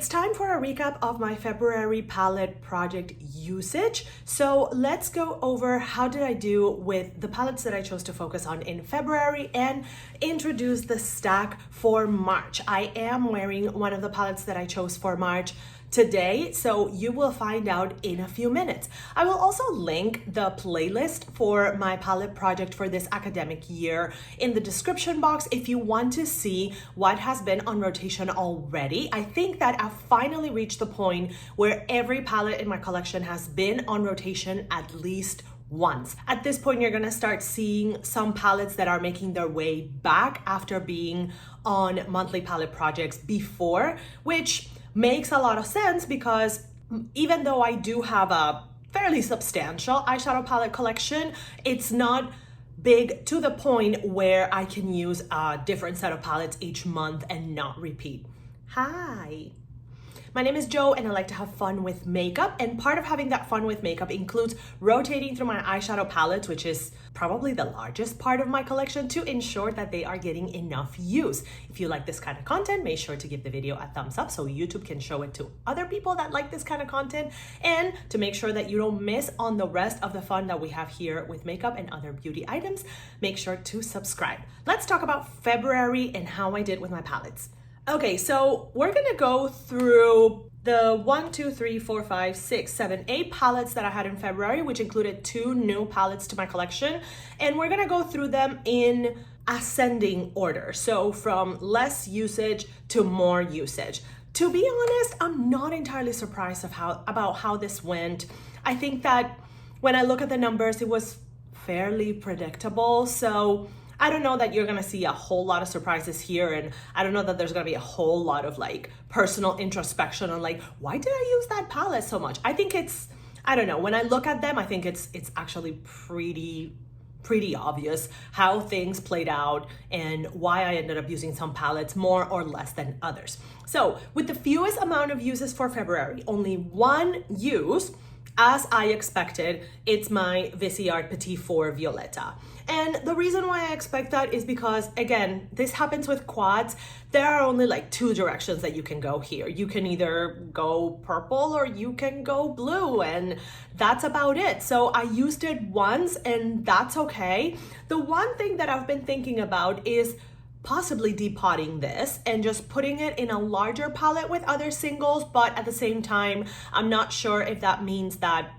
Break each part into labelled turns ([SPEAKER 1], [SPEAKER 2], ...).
[SPEAKER 1] It's time for a recap of my February palette project usage. So let's go over how did I do with the palettes that I chose to focus on in February and introduce the stack for March. I am wearing one of the palettes that I chose for March today, so you will find out in a few minutes. I will also link the playlist for my palette project for this academic year in the description box if you want to see what has been on rotation already. I think that I've finally reached the point where every palette in my collection has been on rotation at least once. At this point, you're gonna start seeing some palettes that are making their way back after being on monthly palette projects before, which makes a lot of sense because even though I do have a fairly substantial eyeshadow palette collection, it's not big to the point where I can use a different set of palettes each month and not repeat. Hi. My name is Jo and I like to have fun with makeup, and part of having that fun with makeup includes rotating through my eyeshadow palettes, which is probably the largest part of my collection, to ensure that they are getting enough use. If you like this kind of content, make sure to give the video a thumbs up so YouTube can show it to other people that like this kind of content, and to make sure that you don't miss on the rest of the fun that we have here with makeup and other beauty items, make sure to subscribe. Let's talk about February and how I did with my palettes. Okay, so we're gonna go through the 8 palettes that I had in February, which included 2 new palettes to my collection. And we're gonna go through them in ascending order. So from less usage to more usage. To be honest, I'm not entirely surprised about how this went. I think that when I look at the numbers, it was fairly predictable. So I don't know that you're gonna see a whole lot of surprises here, and I don't know that there's gonna be a whole lot of like personal introspection on like, why did I use that palette so much? I think I don't know, when I look at them, I think it's actually pretty obvious how things played out and why I ended up using some palettes more or less than others. So with the fewest amount of uses for February, only one use, as I expected, it's my Viseart Petit Four Violetta. And the reason why I expect that is because, again, this happens with quads. There are only like 2 directions that you can go here. You can either go purple or you can go blue, and that's about it. So I used it once and that's okay. The one thing that I've been thinking about is possibly depotting this and just putting it in a larger palette with other singles, but at the same time, I'm not sure if that means that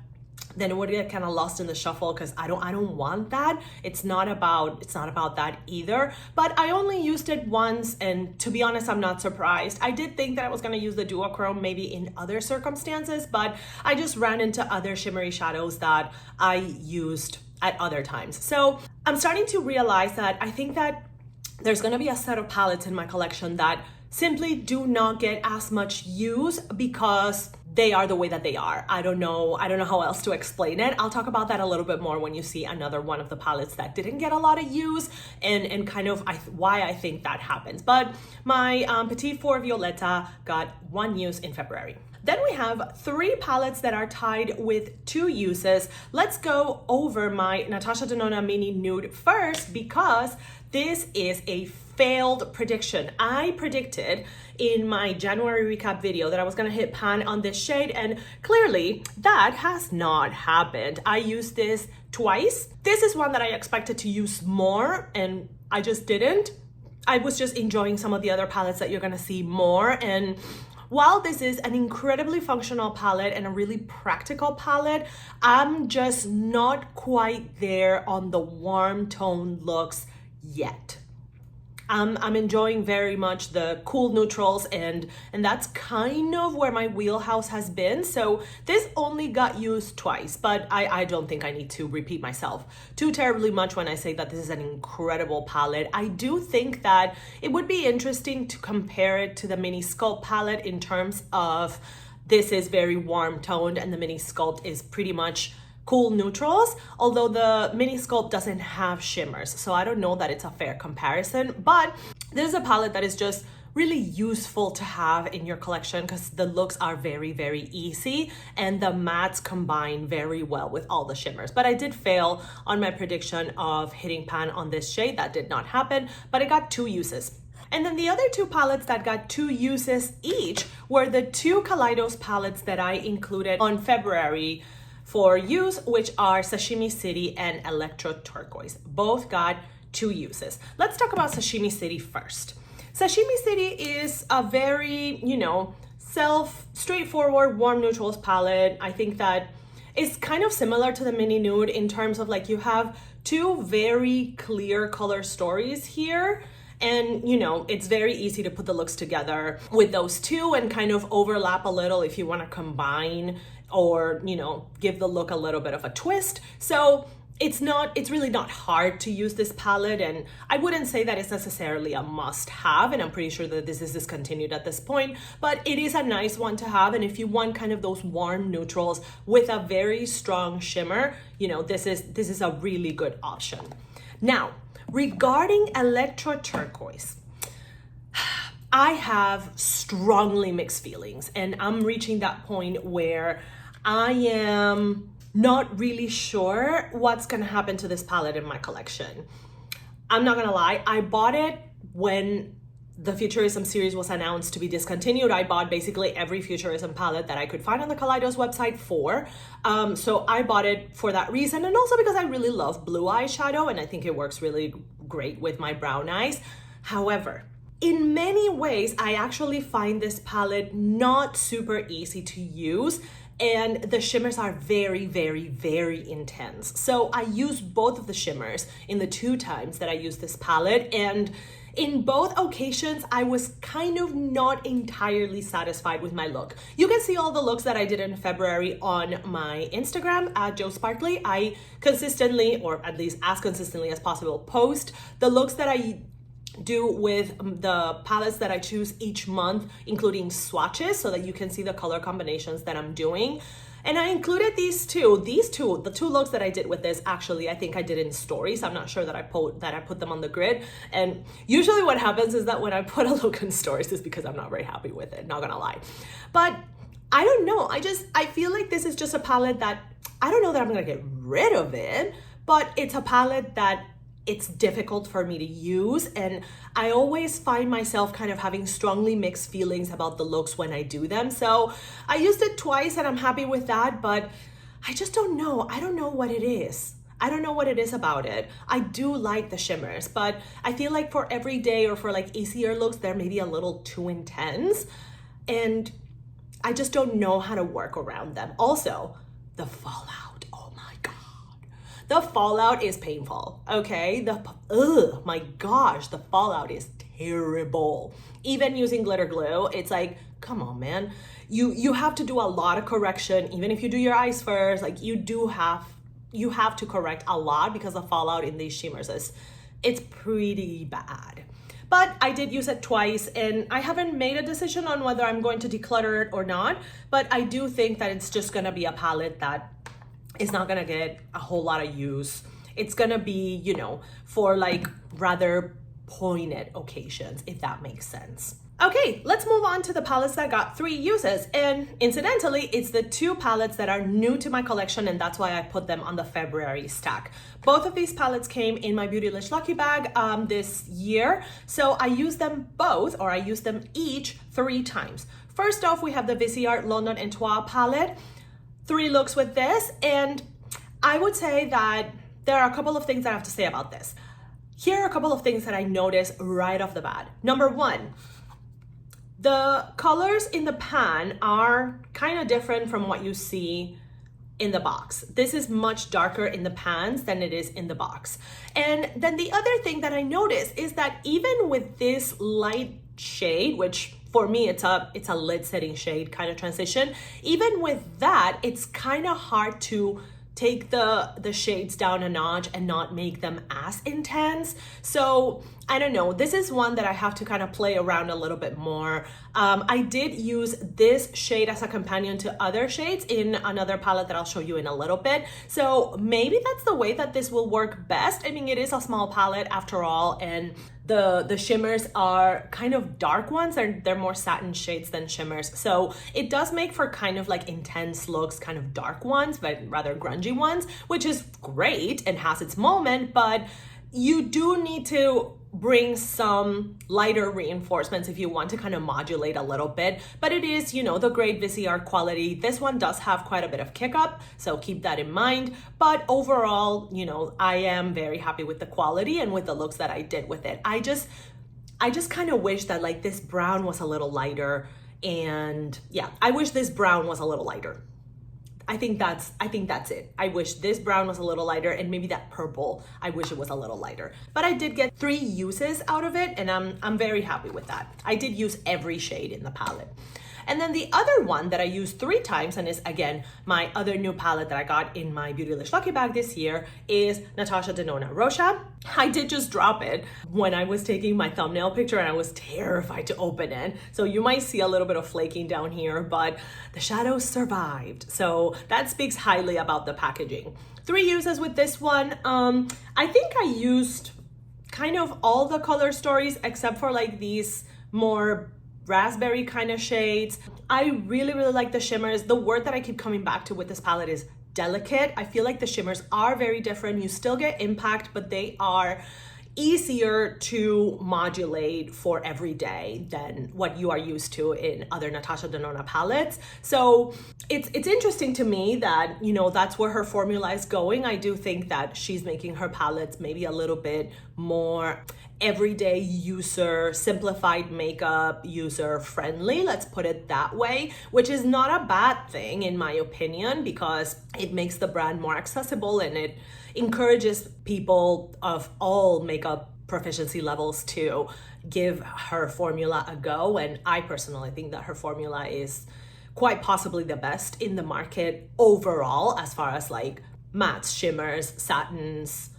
[SPEAKER 1] then it would get kind of lost in the shuffle, because I don't want that. It's not about that either. But I only used it once, and to be honest, I'm not surprised. I did think that I was going to use the duochrome maybe in other circumstances, but I just ran into other shimmery shadows that I used at other times. So I'm starting to realize that I think that there's gonna be a set of palettes in my collection that simply do not get as much use because they are the way that they are. I don't know how else to explain it. I'll talk about that a little bit more when you see another one of the palettes that didn't get a lot of use and kind of why I think that happens. But my Petit Four Violetta got 1 use in February. Then we have 3 palettes that are tied with 2 uses. Let's go over my Natasha Denona Mini Nude first, because this is a failed prediction. I predicted in my January recap video that I was gonna hit pan on this shade, and clearly that has not happened. I used this twice. This is one that I expected to use more and I just didn't. I was just enjoying some of the other palettes that you're gonna see more, and while this is an incredibly functional palette and a really practical palette, I'm just not quite there on the warm tone looks yet. I'm enjoying very much the cool neutrals, and that's kind of where my wheelhouse has been. So this only got used twice, but I don't think I need to repeat myself too terribly much when I say that this is an incredible palette. I do think that it would be interesting to compare it to the Mini Sculpt palette in terms of this is very warm toned and the Mini Sculpt is pretty much cool neutrals, although the Mini Sculpt doesn't have shimmers, so I don't know that it's a fair comparison. But this is a palette that is just really useful to have in your collection because the looks are very, very easy and the mattes combine very well with all the shimmers. But I did fail on my prediction of hitting pan on this shade. That did not happen, but it got 2 uses. And then the other two palettes that got 2 uses each were the 2 Kaleidos palettes that I included on February for use, which are Sashimi City and Electro Turquoise. Both got 2 uses. Let's talk about Sashimi City first. Sashimi City is a very, straightforward warm neutrals palette. I think that it's kind of similar to the mini nude in terms of like you have 2 very clear color stories here. And, it's very easy to put the looks together with those 2 and kind of overlap a little if you want to combine or, give the look a little bit of a twist. So it's really not hard to use this palette, and I wouldn't say that it's necessarily a must have, and I'm pretty sure that this is discontinued at this point, but it is a nice one to have. And if you want kind of those warm neutrals with a very strong shimmer, this is a really good option. Now, regarding Electro Turquoise, I have strongly mixed feelings, and I'm reaching that point where I am not really sure what's gonna happen to this palette in my collection. I'm not gonna lie, I bought it when the Futurism series was announced to be discontinued. I bought basically every Futurism palette that I could find on the Kaleidos website for. So I bought it for that reason, and also because I really love blue eyeshadow and I think it works really great with my brown eyes. However, in many ways, I actually find this palette not super easy to use, and the shimmers are very, very, very intense. So I used both of the shimmers in the 2 times that I used this palette, and in both occasions, I was kind of not entirely satisfied with my look. You can see all the looks that I did in February on my Instagram at Joe Sparkly. I consistently, or at least as consistently as possible, post the looks that I do with the palettes that I choose each month, including swatches, so that you can see the color combinations that I'm doing. And I included the 2 looks that I did with this, actually, I think I did in stories. I'm not sure that I put them on the grid. And usually what happens is that when I put a look in stories is because I'm not very happy with it, not gonna lie. But I don't know, I feel like this is just a palette that, I don't know that I'm gonna get rid of it, but it's a palette that it's difficult for me to use, and I always find myself kind of having strongly mixed feelings about the looks when I do them. So I used it twice and I'm happy with that, but I just don't know. I don't know what it is. I don't know what it is about it. I do like the shimmers, but I feel like for everyday or for like easier looks, they're maybe a little too intense, and I just don't know how to work around them. Also, the fallout. The fallout is painful, okay? My gosh, the fallout is terrible. Even using glitter glue, it's like, come on, man. You have to do a lot of correction, even if you do your eyes first, like you have to correct a lot because the fallout in these shimmers it's pretty bad. But I did use it twice, and I haven't made a decision on whether I'm going to declutter it or not, but I do think that it's just gonna be a palette that is not gonna get a whole lot of use. It's gonna be, for like rather pointed occasions, if that makes sense. Okay, let's move on to the palettes that got 3 uses. And incidentally, it's the 2 palettes that are new to my collection, and that's why I put them on the February stack. Both of these palettes came in my Beautylish Lucky Bag this year. So I used them both, or I used them each 3 times. First off, we have the Viseart London and Trois palette. 3 looks with this, and I would say that there are a couple of things that I have to say about this. Here are a couple of things that I noticed right off the bat. Number 1, the colors in the pan are kind of different from what you see in the box. This is much darker in the pans than it is in the box. And then the other thing that I noticed is that even with this light shade, which for me, it's a lid setting shade kind of transition. Even with that, it's kind of hard to take the shades down a notch and not make them as intense. So I don't know, this is one that I have to kind of play around a little bit more. I did use this shade as a companion to other shades in another palette that I'll show you in a little bit. So maybe that's the way that this will work best. I mean, it is a small palette after all, and the shimmers are kind of dark ones. They're more satin shades than shimmers. So it does make for kind of like intense looks, kind of dark ones, but rather grungy ones, which is great and has its moment, but you do need to bring some lighter reinforcements if you want to kind of modulate a little bit, but it is, you know, the great Viseart quality. This one does have quite a bit of kick up, so keep that in mind. But overall, you know, I am very happy with the quality and with the looks that I did with it. I just kind of wish that like this brown was a little lighter, and yeah, I wish this brown was a little lighter. I think that's it. I wish this brown was a little lighter, and maybe that purple, I wish it was a little lighter. But I did get 3 uses out of it, and I'm very happy with that. I did use every shade in the palette. And then the other one that I used 3 times, and is again my other new palette that I got in my Beautylish Lucky Bag this year, is Natasha Denona Rocha. I did just drop it when I was taking my thumbnail picture, and I was terrified to open it. So you might see a little bit of flaking down here, but the shadows survived. So that speaks highly about the packaging. 3 uses with this one. I think I used kind of all the color stories except for like these more raspberry kind of shades. I really like the shimmers. The word that I keep coming back to with this palette is delicate. I feel like the shimmers are very different. You still get impact, but they are easier to modulate for every day than what you are used to in other Natasha Denona palettes. So it's interesting to me that, you know, that's where her formula is going. I do think that she's making her palettes maybe a little bit more everyday user, simplified makeup user friendly, let's put it that way, which is not a bad thing in my opinion, because it makes the brand more accessible and it encourages people of all makeup proficiency levels to give her formula a go. And I personally think that her formula is quite possibly the best in the market overall, as far as like mattes, shimmers, satins,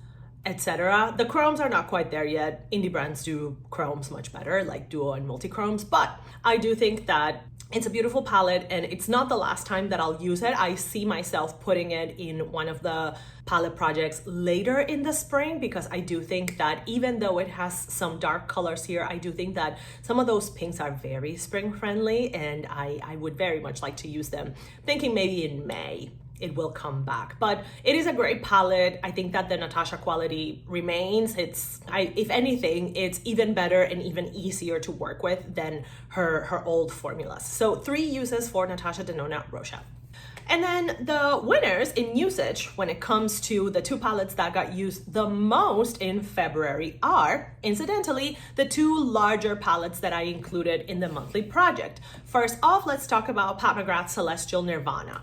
[SPEAKER 1] etc. The chromes are not quite there yet. Indie brands do chromes much better, like duo and multi-chromes, but I do think that it's a beautiful palette, and it's not the last time that I'll use it. I see myself putting it in one of the palette projects later in the spring, because I do think that even though it has some dark colors here, I do think that some of those pinks are very spring friendly, and I would very much like to use them. Thinking maybe in May it will come back, but it is a great palette. I think that the Natasha quality remains. If anything, it's even better and even easier to work with than her old formulas. So 3 uses for Natasha Denona Rocha. And then the winners in usage when it comes to the 2 palettes that got used the most in February are, incidentally, the 2 larger palettes that I included in the monthly project. First off, let's talk about Pat McGrath's Celestial Nirvana.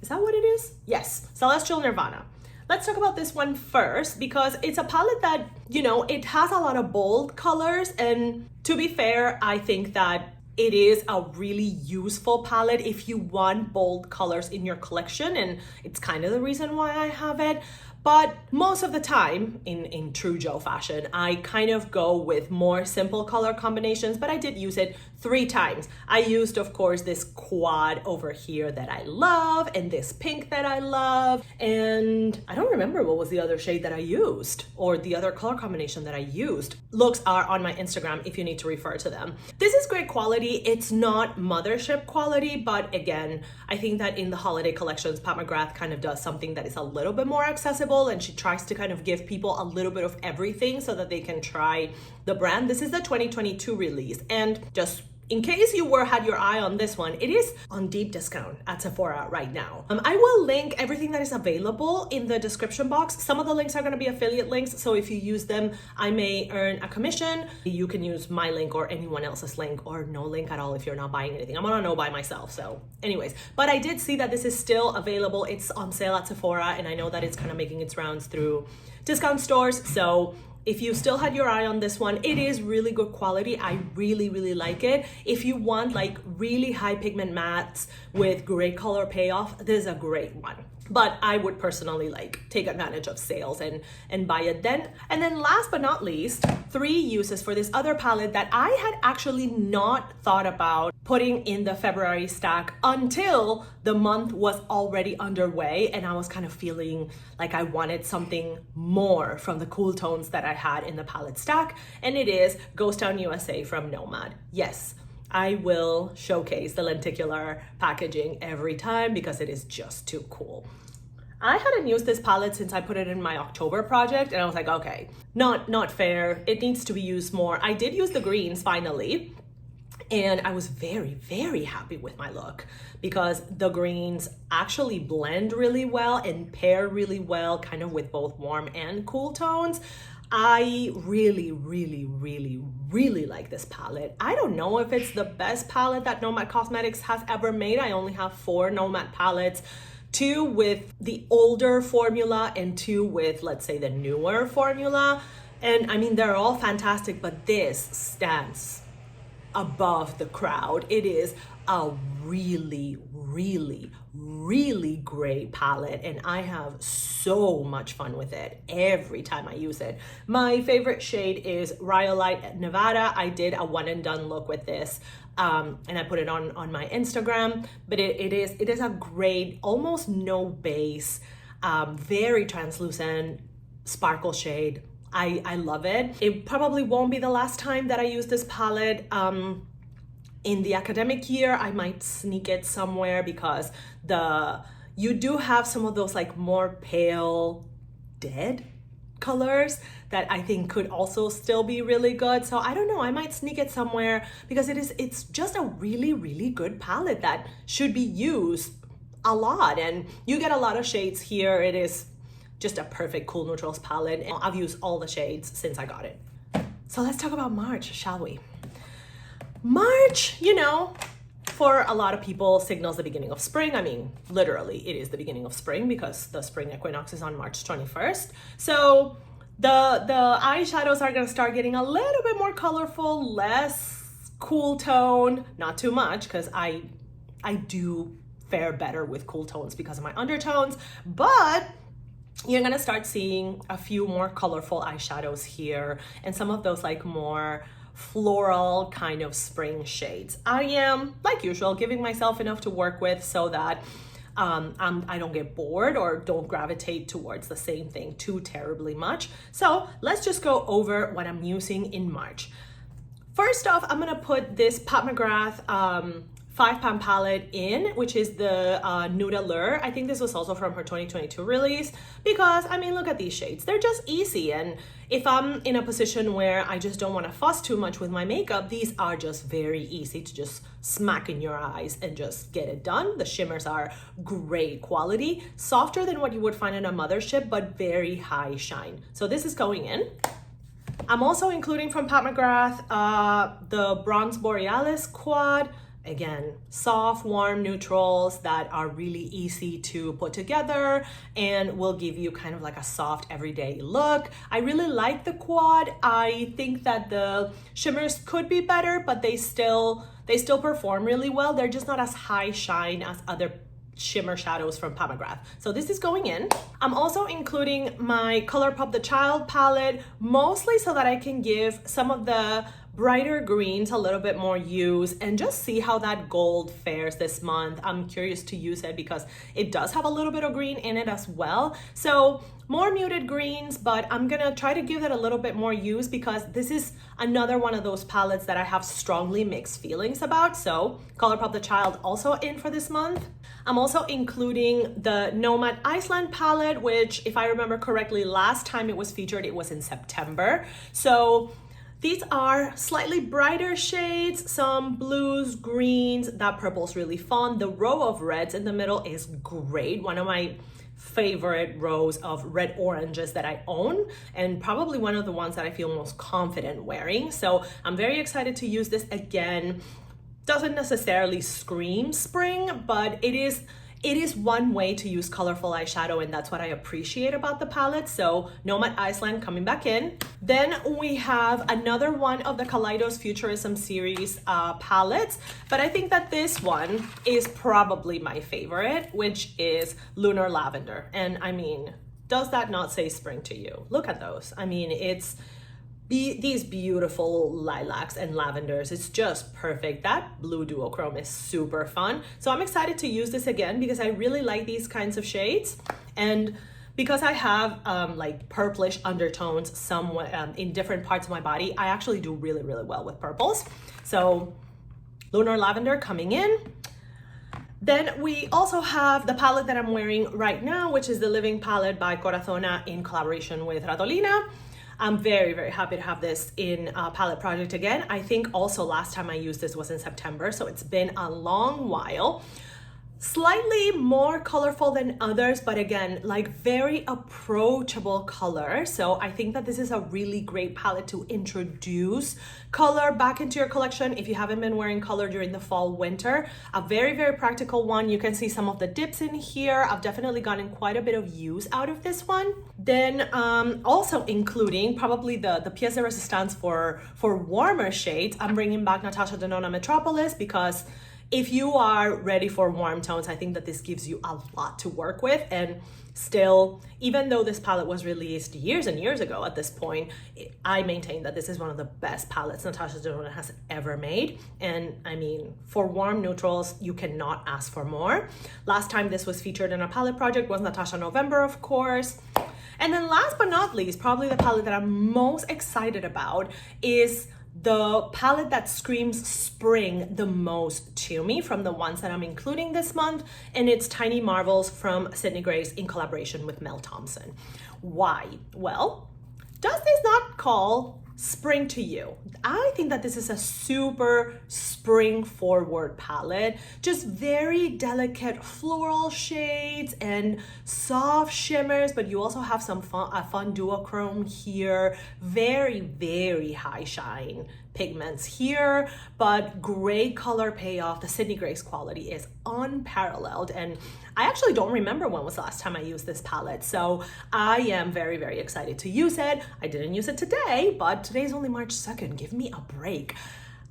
[SPEAKER 1] Is that what it is? Yes, Celestial Nirvana. Let's talk about this one first, because it's a palette that, you know, it has a lot of bold colors, and to be fair, I think that it is a really useful palette if you want bold colors in your collection, and it's kind of the reason why I have it. But most of the time, in true Joe fashion, I kind of go with more simple color combinations, but I did use it 3 times. I used, of course, this quad over here that I love, and this pink that I love, and I don't remember what was the other shade that I used, or the other color combination that I used. Looks are on my Instagram if you need to refer to them. This is great quality. It's not mothership quality, but again, I think that in the holiday collections, Pat McGrath kind of does something that is a little bit more accessible, and she tries to kind of give people a little bit of everything so that they can try the brand. This is the 2022 release, and just in case you had your eye on this one, it is on deep discount at Sephora right now. I will link everything that is available in the description box. Some of the links are going to be affiliate links, so if you use them, I may earn a commission. You can use my link or anyone else's link, or no link at all if you're not buying anything. I'm on a no buy myself, so anyways. But I did see that this is still available. It's on sale at Sephora, and I know that it's kind of making its rounds through discount stores, so if you still had your eye on this one, it is really good quality. I really like it. If you want like really high pigment mattes with great color payoff, this is a great one. But I would personally like take advantage of sales and buy it then. And then last but not least, 3 uses for this other palette that I had actually not thought about putting in the February stack until the month was already underway, and I was kind of feeling like I wanted something more from the cool tones that I had in the palette stack, and it is Ghost Town USA from Nomad. Yes, I will showcase the lenticular packaging every time because it is just too cool. I hadn't used this palette since I put it in my October project, and I was like, okay, not fair. It needs to be used more. I did use the greens finally, and I was very, very happy with my look because the greens actually blend really well and pair really well kind of with both warm and cool tones. I really, really, really, really like this palette. I don't know if it's the best palette that Nomad Cosmetics has ever made. I only have 4 Nomad palettes, 2 with the older formula and 2 with, let's say, the newer formula. And I mean, they're all fantastic, but this stands above the crowd. It is a really, really, really great palette, and I have so much fun with it every time I use it. My favorite shade is Rhyolite Nevada. I did a one and done look with this, and I put it on my Instagram, but it is a great, almost no base, very translucent sparkle shade. I love it. It probably won't be the last time that I use this palette. In the academic year, I might sneak it somewhere because you do have some of those like more pale, dead colors that I think could also still be really good. So I don't know, I might sneak it somewhere because it's just a really, really good palette that should be used a lot. And you get a lot of shades here. It is just a perfect cool neutrals palette. And I've used all the shades since I got it. So let's talk about March, shall we? March, you know, for a lot of people signals the beginning of spring. I mean, literally it is the beginning of spring because the spring equinox is on March 21st. So the eyeshadows are gonna start getting a little bit more colorful, less cool tone, not too much, because I do fare better with cool tones because of my undertones, but you're gonna start seeing a few more colorful eyeshadows here and some of those like more floral kind of spring shades. I am, like usual, giving myself enough to work with so that I don't get bored or don't gravitate towards the same thing too terribly much. So let's just go over what I'm using in March. First off, I'm gonna put this Pat McGrath 5-pound palette in, which is the Nude Allure. I think this was also from her 2022 release because, I mean, look at these shades. They're just easy. And if I'm in a position where I just don't want to fuss too much with my makeup, these are just very easy to just smack in your eyes and just get it done. The shimmers are great quality, softer than what you would find in a Mothership, but very high shine. So this is going in. I'm also including from Pat McGrath the Bronze Borealis Quad. Again, soft, warm neutrals that are really easy to put together and will give you kind of like a soft everyday look. I really like the quad. I think that the shimmers could be better, but they still perform really well. They're just not as high shine as other shimmer shadows from Pat McGrath. So this is going in. I'm also including my ColourPop The Child palette, mostly so that I can give some of the brighter greens a little bit more use and just see how that gold fares this month. I'm curious to use it because it does have a little bit of green in it as well. So more muted greens, but I'm gonna try to give it a little bit more use because this is another one of those palettes that I have strongly mixed feelings about. So ColourPop The Child also in for this month. I'm also including the Nomad Iceland palette, which if I remember correctly, last time it was featured, it was in September. So these are slightly brighter shades, some blues, greens, that purple's really fun. The row of reds in the middle is great. One of my favorite rows of red oranges that I own, and probably one of the ones that I feel most confident wearing. So I'm very excited to use this again. Doesn't necessarily scream spring, but it is one way to use colorful eyeshadow, and that's what I appreciate about the palette. So Nomad Iceland coming back in. Then we have another one of the Kaleidos Futurism series palettes, but I think that this one is probably my favorite, which is Lunar Lavender. And I mean, does that not say spring to you? Look at those. I mean, it's these beautiful lilacs and lavenders. It's just perfect. That blue duochrome is super fun. So I'm excited to use this again because I really like these kinds of shades. And because I have like purplish undertones somewhat in different parts of my body, I actually do really, really well with purples. So Lunar Lavender coming in. Then we also have the palette that I'm wearing right now, which is the Living palette by Corazona in collaboration with Radolina. I'm very, very happy to have this in a palette project again. I think also last time I used this was in September, so it's been a long while. Slightly more colorful than others, but again, like very approachable color. So I think that this is a really great palette to introduce color back into your collection if you haven't been wearing color during the fall, winter. A very, very practical one. You can see some of the dips in here. I've definitely gotten quite a bit of use out of this one. Then also including probably the pièce de résistance for warmer shades, I'm bringing back Natasha Denona Metropolis because if you are ready for warm tones, I think that this gives you a lot to work with. And still, even though this palette was released years and years ago at this point, I maintain that this is one of the best palettes Natasha Denona has ever made. And I mean, for warm neutrals, you cannot ask for more. Last time this was featured in a palette project was Natasha November, of course. And then last but not least, probably the palette that I'm most excited about is the palette that screams spring the most to me from the ones that I'm including this month, and it's Tiny Marvels from Sydney Grace in collaboration with Mel Thompson. Why? Well, does this not call spring to you? I think that this is a super spring forward palette, just very delicate floral shades and soft shimmers, but you also have some fun duochrome here, very, very high shine pigments here, but great color payoff. The Sydney Grace quality is unparalleled, and I actually don't remember when was the last time I used this palette, so I am very, very excited to use it. I didn't use it today, but today's only March 2nd. Give me a break.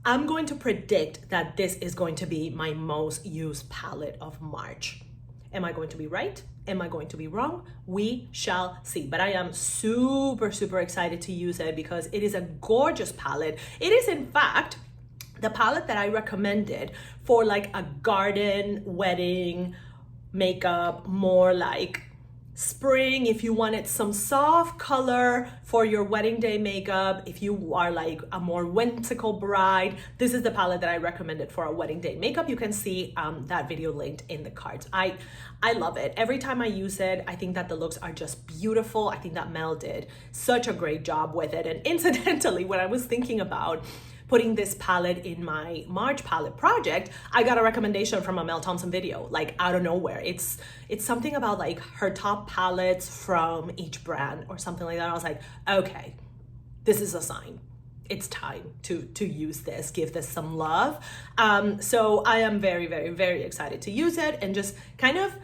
[SPEAKER 1] I'm going to predict that this is going to be my most used palette of March. Am I going to be right? Am I going to be wrong? We shall see. But I am super, super excited to use it because it is a gorgeous palette. It is, in fact, the palette that I recommended for like a garden, wedding, makeup, more like spring, if you wanted some soft color for your wedding day makeup, if you are like a more whimsical bride, this is the palette that I recommended for a wedding day makeup. You can see that video linked in the cards. I love it. Every time I use it, I think that the looks are just beautiful. I think that Mel did such a great job with it. And incidentally, when I was thinking about putting this palette in my March palette project, I got a recommendation from a Mel Thompson video, like out of nowhere. It's something about like her top palettes from each brand or something like that. I was like, okay, this is a sign. It's time to use this, give this some love. So I am very, very, very excited to use it and just kind of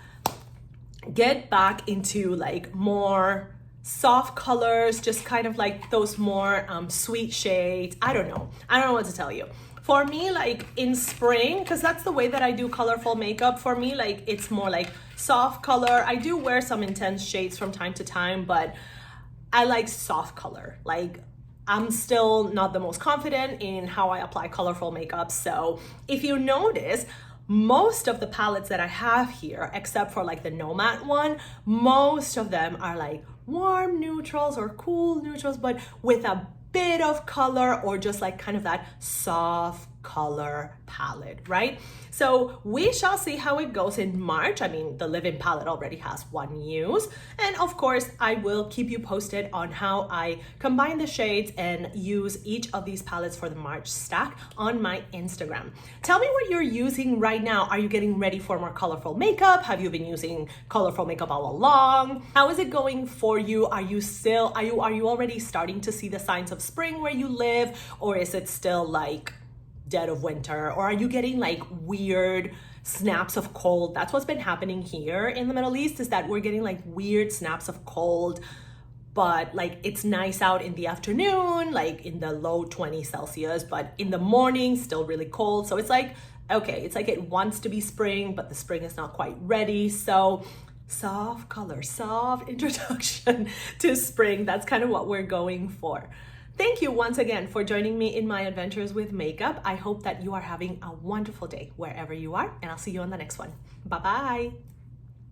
[SPEAKER 1] get back into like more soft colors, just kind of like those more sweet shades. I don't know what to tell you. For me, like in spring, because that's the way that I do colorful makeup, for me, like it's more like soft color. I do wear some intense shades from time to time, but I like soft color. Like I'm still not the most confident in how I apply colorful makeup. So if you notice, most of the palettes that I have here, except for like the Nomad one, most of them are like warm neutrals or cool neutrals, but with a bit of color or just like kind of that soft color palette, right? So we shall see how it goes in March. I mean, the Living palette already has one use. And of course, I will keep you posted on how I combine the shades and use each of these palettes for the March stack on my Instagram. Tell me what you're using right now. Are you getting ready for more colorful makeup? Have you been using colorful makeup all along? How is it going for you? Are you already starting to see the signs of spring where you live? Or is it still like dead of winter? Or are you getting like weird snaps of cold? That's what's been happening here in the Middle East, is that we're getting like weird snaps of cold, but like it's nice out in the afternoon, like in the low 20 Celsius, but in the morning still really cold. So it's like, okay, it's like it wants to be spring, but the spring is not quite ready. So soft color, soft introduction to spring. That's kind of what we're going for. Thank you once again for joining me in my adventures with makeup. I hope that you are having a wonderful day wherever you are, and I'll see you on the next one. Bye-bye.